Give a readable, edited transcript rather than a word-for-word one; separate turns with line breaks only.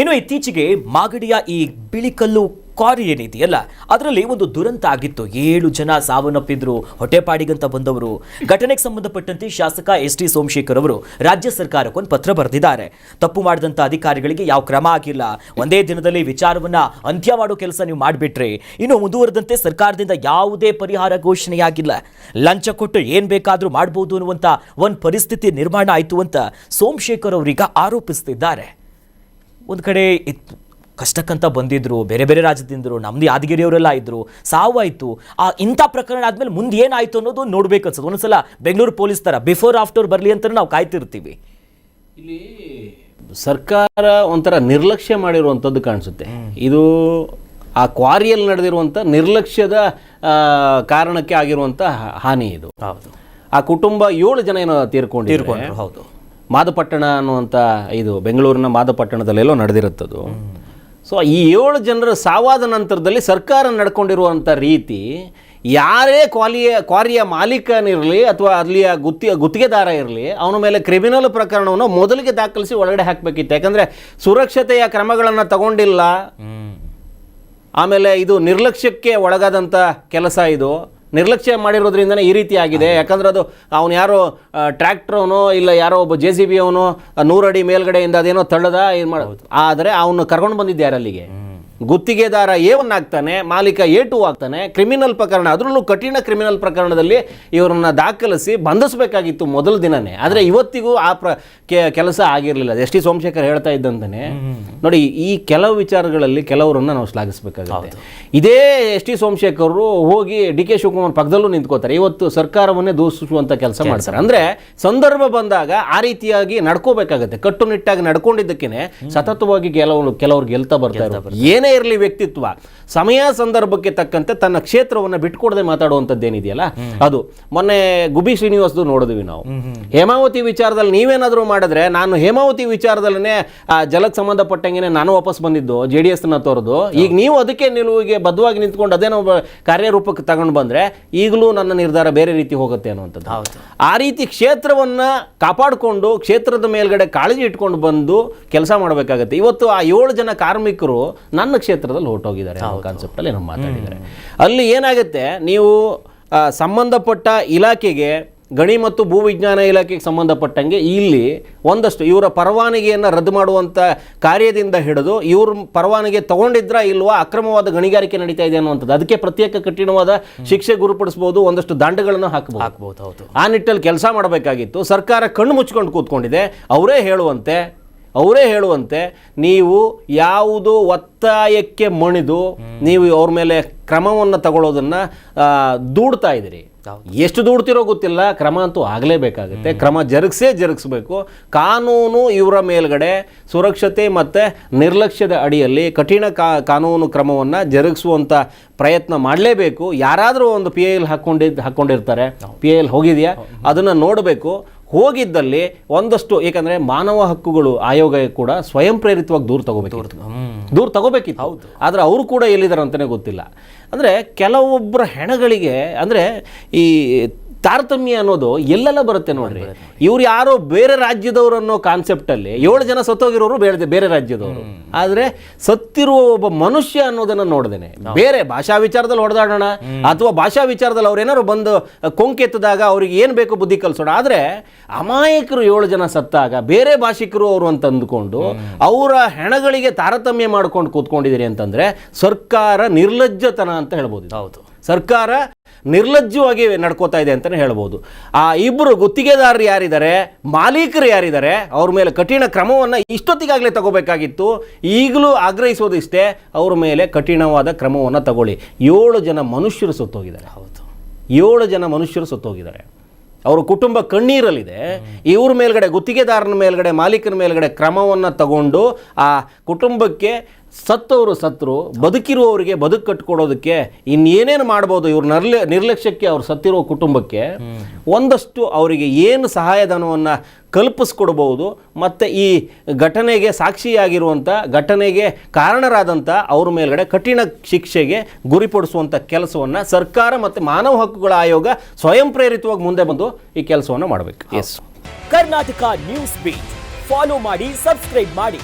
ಇನ್ನು ಇತ್ತೀಚೆಗೆ ಮಾಗಡಿಯ ಈ ಬಿಳಿಕಲ್ಲು ಕ್ವಾರಿ ಏನಿದೆಯಲ್ಲ ಅದರಲ್ಲಿ ಒಂದು ದುರಂತ ಆಗಿತ್ತು. 7 ಜನ ಸಾವನ್ನಪ್ಪಿದ್ರು, ಹೊಟ್ಟೆಪಾಡಿಗಂತ ಬಂದವರು. ಘಟನೆಗೆ ಸಂಬಂಧಪಟ್ಟಂತೆ ಶಾಸಕ ಎಸ್ ಟಿ ಸೋಮಶೇಖರ್ ಅವರು ರಾಜ್ಯ ಸರ್ಕಾರಕ್ಕೆ ಒಂದು ಪತ್ರ ಬರೆದಿದ್ದಾರೆ. ತಪ್ಪು ಮಾಡಿದಂಥ ಅಧಿಕಾರಿಗಳಿಗೆ ಯಾವ ಕ್ರಮ ಆಗಿಲ್ಲ, ಒಂದೇ ದಿನದಲ್ಲಿ ವಿಚಾರವನ್ನ ಅಂತ್ಯ ಮಾಡೋ ಕೆಲಸ ನೀವು ಮಾಡಿಬಿಟ್ರೆ ಇನ್ನು ಮುಂದುವರೆದಂತೆ ಸರ್ಕಾರದಿಂದ ಯಾವುದೇ ಪರಿಹಾರ ಘೋಷಣೆಯಾಗಿಲ್ಲ. ಲಂಚ ಕೊಟ್ಟು ಏನ್ ಬೇಕಾದ್ರೂ ಮಾಡಬಹುದು ಅನ್ನುವಂಥ ಒಂದು ಪರಿಸ್ಥಿತಿ ನಿರ್ಮಾಣ ಆಯಿತು ಅಂತ ಸೋಮಶೇಖರ್ ಅವರೀಗ ಆರೋಪಿಸ್ತಿದ್ದಾರೆ. ಒಂದು ಕಡೆ ಕಷ್ಟಕ್ಕಂತ ಬಂದಿದ್ರು, ಬೇರೆ ಬೇರೆ ರಾಜ್ಯದಿಂದರು, ನಮ್ದು ಯಾದಗಿರಿಯವರೆಲ್ಲ ಇದ್ರು, ಸಾವಾಯಿತು. ಇಂಥ ಪ್ರಕರಣ ಆದ್ಮೇಲೆ ಮುಂದೆ ಏನಾಯ್ತು ಅನ್ನೋದು ನೋಡ್ಬೇಕು ಅನ್ಸುತ್ತೆ. ಒಂದ್ಸಲ ಬೆಂಗಳೂರು ಪೊಲೀಸ್ ತರ ಬಿಫೋರ್ ಆಫ್ಟರ್ ಬರಲಿ ಅಂತ ನಾವು ಕಾಯ್ತಿರ್ತೀವಿ.
ಇಲ್ಲಿ ಸರ್ಕಾರ ಒಂಥರ ನಿರ್ಲಕ್ಷ್ಯ ಮಾಡಿರುವಂಥದ್ದು ಕಾಣಿಸುತ್ತೆ. ಇದು ಆ ಕ್ವಾರಿಯಲ್ಲಿ ನಡೆದಿರುವಂಥ ನಿರ್ಲಕ್ಷ್ಯದ ಕಾರಣಕ್ಕೆ ಆಗಿರುವಂಥ ಹಾನಿ ಇದು.
ಹೌದು,
ಆ ಕುಟುಂಬ 7 ಜನ ಏನೋ ತೀರ್ಕೊಂಡ್ರು.
ಹೌದು,
ಮಾದಪಟ್ಟಣ ಅನ್ನುವಂಥ ಇದು ಬೆಂಗಳೂರಿನ ಮಾದಪಟ್ಟಣದಲ್ಲೆಲ್ಲೋ ನಡೆದಿರುತ್ತದು. ಸೊ ಈ 7 ಜನರ ಸಾವಾದ ನಂತರದಲ್ಲಿ ಸರ್ಕಾರ ನಡ್ಕೊಂಡಿರುವಂಥ ರೀತಿ, ಯಾರೇ ಕ್ವಾರಿಯ ಮಾಲೀಕನಿರಲಿ ಅಥವಾ ಅಲ್ಲಿಯ ಗುತ್ತಿಗೆದಾರ ಇರಲಿ, ಅವನ ಮೇಲೆ ಕ್ರಿಮಿನಲ್ ಪ್ರಕರಣವನ್ನು ಮೊದಲಿಗೆ ದಾಖಲಿಸಿ ಒಳಗಡೆ ಹಾಕಬೇಕಿತ್ತು. ಯಾಕಂದರೆ ಸುರಕ್ಷತೆಯ ಕ್ರಮಗಳನ್ನು ತಗೊಂಡಿಲ್ಲ, ಆಮೇಲೆ ಇದು ನಿರ್ಲಕ್ಷ್ಯಕ್ಕೆ ಒಳಗಾದಂಥ ಕೆಲಸ. ಇದು ನಿರ್ಲಕ್ಷ್ಯ ಮಾಡಿರೋದ್ರಿಂದನೇ ಈ ರೀತಿ ಆಗಿದೆ. ಯಾಕಂದ್ರೆ ಅದು ಅವನು ಯಾರೋ ಟ್ರ್ಯಾಕ್ಟ್ರವನೋ ಇಲ್ಲ ಯಾರೋ ಒಬ್ಬ JCB ಅವನು 100 ಅಡಿ ಮೇಲ್ಗಡೆಯಿಂದ ಅದೇನೋ ತಳ್ಳದ ಇದು ಮಾಡೋದು. ಆದರೆ ಅವನು ಕರ್ಕೊಂಡು ಬಂದಿದ್ದಾರೆ ಅಲ್ಲಿಗೆ. ಗುತ್ತಿಗೆದಾರ A1 ಆಗ್ತಾನೆ, ಮಾಲೀಕ A2 ಆಗ್ತಾನೆ. ಕ್ರಿಮಿನಲ್ ಪ್ರಕರಣ, ಅದರಲ್ಲೂ ಕಠಿಣ ಕ್ರಿಮಿನಲ್ ಪ್ರಕರಣದಲ್ಲಿ ಇವರನ್ನ ದಾಖಲಿಸಿ ಬಂಧಿಸಬೇಕಾಗಿತ್ತು ಮೊದಲ ದಿನನೇ. ಆದರೆ ಇವತ್ತಿಗೂ ಆ ಕೆಲಸ ಆಗಿರಲಿಲ್ಲ. ಎಸ್ ಟಿ ಸೋಮಶೇಖರ್ ಹೇಳ್ತಾ ಇದ್ದಂತಾನೆ ನೋಡಿ, ಈ ಕೆಲವು ವಿಚಾರಗಳಲ್ಲಿ ಕೆಲವರನ್ನ ನಾವು ಶ್ಲಾಘಿಸಬೇಕಾಗುತ್ತೆ. ಇದೇ ಎಸ್ ಟಿ ಸೋಮಶೇಖರ್ ಹೋಗಿ DK ಶಿವಕುಮಾರ್ ಪಕ್ಕದಲ್ಲೂ ನಿಂತ್ಕೋತಾರೆ. ಇವತ್ತು ಸರ್ಕಾರವನ್ನೇ ದೂಷಿಸುವಂತ ಕೆಲಸ ಮಾಡ್ತಾರೆ. ಅಂದ್ರೆ ಸಂದರ್ಭ ಬಂದಾಗ ಆ ರೀತಿಯಾಗಿ ನಡ್ಕೋಬೇಕಾಗತ್ತೆ. ಕಟ್ಟುನಿಟ್ಟಾಗಿ ನಡ್ಕೊಂಡಿದ್ದಕ್ಕೇನೆ ಸತತವಾಗಿ ಕೆಲವರು ಗೆಲ್ತಾ ಬರ್ತಾ ಇದ್ದಾರೆ. ಏನೇ ಇರಲಿ ವ್ಯಕ್ತಿತ್ವ, ಸಮಯ ಸಂದರ್ಭಕ್ಕೆ ತಕ್ಕಂತೆ ತನ್ನ ಕ್ಷೇತ್ರವನ್ನು ಬಿಟ್ಕೊಡದೆ ಮಾತಾಡುವಂಥದ್ದೇನಿದೆಯಲ್ಲ ಅದು. ಮೊನ್ನೆ ಗುಬ್ಬಿ ಶ್ರೀನಿವಾಸ್ದು ನೋಡಿದ್ವಿ ನಾವು. ಹೇಮಾವತಿ ವಿಚಾರದಲ್ಲಿ ನೀವೇನಾದರೂ ಮಾಡಿದ್ರೆ, ನಾನು ಹೇಮಾವತಿ ವಿಚಾರದಲ್ಲೇ ಜಲಕ್ಕೆ ಸಂಬಂಧಪಟ್ಟಂಗೆ ನಾನು ವಾಪಸ್ ಬಂದಿದ್ದು JDS-ನ ತೋರದು. ಈಗ ನೀವು ಅದಕ್ಕೆ ನಿಲುವಿಗೆ ಬದ್ಧವಾಗಿ ನಿಂತ್ಕೊಂಡು ಅದೇನೋ ಕಾರ್ಯರೂಪಕ್ಕೆ ತಗೊಂಡು ಬಂದ್ರೆ ಈಗಲೂ ನನ್ನ ನಿರ್ಧಾರ ಬೇರೆ ರೀತಿ ಹೋಗುತ್ತೆ ಅನ್ನುವಂಥದ್ದು. ಆ ರೀತಿ ಕ್ಷೇತ್ರವನ್ನ ಕಾಪಾಡಿಕೊಂಡು ಕ್ಷೇತ್ರದ ಮೇಲ್ಗಡೆ ಕಾಳಜಿ ಇಟ್ಕೊಂಡು ಬಂದು ಕೆಲಸ ಮಾಡಬೇಕಾಗತ್ತೆ. ಇವತ್ತು ಆ 7 ಜನ ಕಾರ್ಮಿಕರು ನನ್ನ ಕ್ಷೇತ್ರದಲ್ಲಿ ಹೊರಟೋಗಿದ್ದಾರೆ ಅನ್ನೋ ಕಾನ್ಸೆಪ್ಟಲ್ಲಿ ನಾವು ಮಾತಾಡಿದ್ದಾರೆ. ಅಲ್ಲಿ ಏನಾಗುತ್ತೆ, ನೀವು ಸಂಬಂಧಪಟ್ಟ ಇಲಾಖೆಗೆ, ಗಣಿ ಮತ್ತು ಭೂವಿಜ್ಞಾನ ಇಲಾಖೆಗೆ ಸಂಬಂಧಪಟ್ಟಂಗೆ ಇಲ್ಲಿ ಒಂದಷ್ಟು ಇವರ ಪರವಾನಗಿಯನ್ನು ರದ್ದು ಮಾಡುವಂಥ ಕಾರ್ಯದಿಂದ ಹಿಡಿದು ಇವ್ರ ಪರವಾನಗಿ ತಗೊಂಡಿದ್ರ ಇಲ್ವಾ, ಅಕ್ರಮವಾದ ಗಣಿಗಾರಿಕೆ ನಡೀತಾ ಇದೆ ಅನ್ನುವಂಥದ್ದು, ಅದಕ್ಕೆ ಪ್ರತ್ಯೇಕ ಕಠಿಣವಾದ ಶಿಕ್ಷೆ ಗುರುಪಡಿಸಬಹುದು, ಒಂದಷ್ಟು ದಂಡಗಳನ್ನು ಹಾಕಬಹುದು. ಆ ನಿಟ್ಟಲ್ಲಿ ಕೆಲಸ ಮಾಡಬೇಕಾಗಿತ್ತು. ಸರ್ಕಾರ ಕಣ್ಣು ಮುಚ್ಕೊಂಡು ಕೂತ್ಕೊಂಡಿದೆ. ಅವರೇ ಹೇಳುವಂತೆ ನೀವು ಯಾವುದು ಒತ್ತಾಯಕ್ಕೆ ಮಣಿದು ನೀವು ಅವ್ರ ಮೇಲೆ ಕ್ರಮವನ್ನು ತಗೊಳ್ಳೋದನ್ನು ದೂಡ್ತಾ ಇದ್ದೀರಿ. ಎಷ್ಟು ದೂಡ್ತಿರೋ ಗೊತ್ತಿಲ್ಲ, ಕ್ರಮ ಅಂತೂ ಆಗಲೇಬೇಕಾಗುತ್ತೆ. ಕ್ರಮ ಜರುಗಿಸಬೇಕು. ಕಾನೂನು ಇವರ ಮೇಲ್ಗಡೆ ಸುರಕ್ಷತೆ ಮತ್ತು ನಿರ್ಲಕ್ಷ್ಯದ ಅಡಿಯಲ್ಲಿ ಕಠಿಣ ಕಾನೂನು ಕ್ರಮವನ್ನು ಜರುಗಿಸುವಂಥ ಪ್ರಯತ್ನ ಮಾಡಲೇಬೇಕು. ಯಾರಾದರೂ ಒಂದು PIL ಹಾಕ್ಕೊಂಡಿರ್ತಾರೆ, PIL ಹೋಗಿದೆಯಾ ಅದನ್ನು ನೋಡಬೇಕು. ಹೋಗಿದ್ದಲ್ಲಿ ಒಂದಷ್ಟು, ಏಕೆಂದರೆ ಮಾನವ ಹಕ್ಕುಗಳು ಆಯೋಗ ಕೂಡ ಸ್ವಯಂ ಪ್ರೇರಿತವಾಗಿ ದೂರ ತಗೋಬೇಕಿತ್ತು. ಆದರೆ ಅವರು ಕೂಡ ಎಲ್ಲಿದ್ದಾರೆ ಅಂತಲೇ ಗೊತ್ತಿಲ್ಲ. ಅಂದರೆ ಕೆಲವೊಬ್ಬರ ಹೆಣಗಳಿಗೆ ಅಂದರೆ ಈ ತಾರತಮ್ಯ ಅನ್ನೋದು ಎಲ್ಲೆಲ್ಲ ಬರುತ್ತೆ ನೋಡ್ರಿ. ಇವ್ರು ಯಾರೋ ಬೇರೆ ರಾಜ್ಯದವರು ಅನ್ನೋ ಕಾನ್ಸೆಪ್ಟಲ್ಲಿ 7 ಜನ ಸತ್ತೋಗಿರೋರು ಬೇರೆ ರಾಜ್ಯದವರು. ಆದರೆ ಸತ್ತಿರುವ ಒಬ್ಬ ಮನುಷ್ಯ ಅನ್ನೋದನ್ನು ನೋಡ್ದೇನೆ ಬೇರೆ ಭಾಷಾ ವಿಚಾರದಲ್ಲಿ ಹೊಡೆದಾಡೋಣ ಅಥವಾ ಭಾಷಾ ವಿಚಾರದಲ್ಲಿ ಅವ್ರೇನಾದ್ರು ಬಂದು ಕೊಂಕೆತ್ತಿದಾಗ ಅವ್ರಿಗೆ ಏನು ಬೇಕು ಬುದ್ಧಿ ಕಲಿಸೋಣ. ಆದರೆ ಅಮಾಯಕರು 7 ಜನ ಸತ್ತಾಗ ಬೇರೆ ಭಾಷಿಕರು ಅವರು ಅಂತ ಅಂದ್ಕೊಂಡು ಅವರ ಹೆಣಗಳಿಗೆ ತಾರತಮ್ಯ ಮಾಡ್ಕೊಂಡು ಕೂತ್ಕೊಂಡಿದ್ದೀರಿ ಅಂತಂದ್ರೆ ಸರ್ಕಾರ ನಿರ್ಲಜ್ಜತನ ಅಂತ ಹೇಳ್ಬೋದು. ಹೌದು, ಸರ್ಕಾರ ನಿರ್ಲಜ್ಜವಾಗಿ ನಡ್ಕೋತಾ ಇದೆ ಅಂತಲೇ ಹೇಳ್ಬೋದು. ಆ ಇಬ್ಬರು ಗುತ್ತಿಗೆದಾರರು ಯಾರಿದ್ದಾರೆ, ಮಾಲೀಕರು ಯಾರಿದ್ದಾರೆ, ಅವ್ರ ಮೇಲೆ ಕಠಿಣ ಕ್ರಮವನ್ನು ಇಷ್ಟೊತ್ತಿಗಾಗಲೇ ತಗೋಬೇಕಾಗಿತ್ತು. ಈಗಲೂ ಆಗ್ರಹಿಸೋದಿಷ್ಟೇ, ಅವ್ರ ಮೇಲೆ ಕಠಿಣವಾದ ಕ್ರಮವನ್ನು ತಗೊಳ್ಳಿ. 7 ಜನ ಮನುಷ್ಯರು ಸತ್ತೋಗಿದ್ದಾರೆ. ಹೌದು, 7 ಜನ ಮನುಷ್ಯರು ಸತ್ತೋಗಿದ್ದಾರೆ. ಅವ್ರ ಕುಟುಂಬ ಕಣ್ಣೀರಲ್ಲಿದೆ. ಇವ್ರ ಮೇಲ್ಗಡೆ, ಗುತ್ತಿಗೆದಾರನ ಮೇಲ್ಗಡೆ, ಮಾಲೀಕನ ಮೇಲ್ಗಡೆ ಕ್ರಮವನ್ನು ತಗೊಂಡು ಆ ಕುಟುಂಬಕ್ಕೆ ಸತ್ತರು, ಬದುಕಿರುವವರಿಗೆ ಬದುಕು ಕಟ್ಕೊಡೋದಕ್ಕೆ ಇನ್ನೇನೇನು ಮಾಡ್ಬೋದು. ಇವ್ರ ನಿರ್ಲಕ್ಷ್ಯಕ್ಕೆ ಅವ್ರು ಸತ್ತಿರೋ ಕುಟುಂಬಕ್ಕೆ ಒಂದಷ್ಟು ಅವರಿಗೆ ಏನು ಸಹಾಯಧನವನ್ನು ಕಲ್ಪಿಸ್ಕೊಡ್ಬೋದು. ಮತ್ತು ಈ ಘಟನೆಗೆ ಸಾಕ್ಷಿಯಾಗಿರುವಂಥ, ಘಟನೆಗೆ ಕಾರಣರಾದಂಥ ಅವ್ರ ಮೇಲ್ಗಡೆ ಕಠಿಣ ಶಿಕ್ಷೆಗೆ ಗುರಿಪಡಿಸುವಂಥ ಕೆಲಸವನ್ನು ಸರ್ಕಾರ ಮತ್ತು ಮಾನವ ಹಕ್ಕುಗಳ ಆಯೋಗ ಸ್ವಯಂ ಪ್ರೇರಿತವಾಗಿ ಮುಂದೆ ಬಂದು ಈ ಕೆಲಸವನ್ನು ಮಾಡಬೇಕು.
ಕರ್ನಾಟಕ ನ್ಯೂಸ್ ಬೀಟ್ ಫಾಲೋ ಮಾಡಿ, ಸಬ್ಸ್ಕ್ರೈಬ್ ಮಾಡಿ.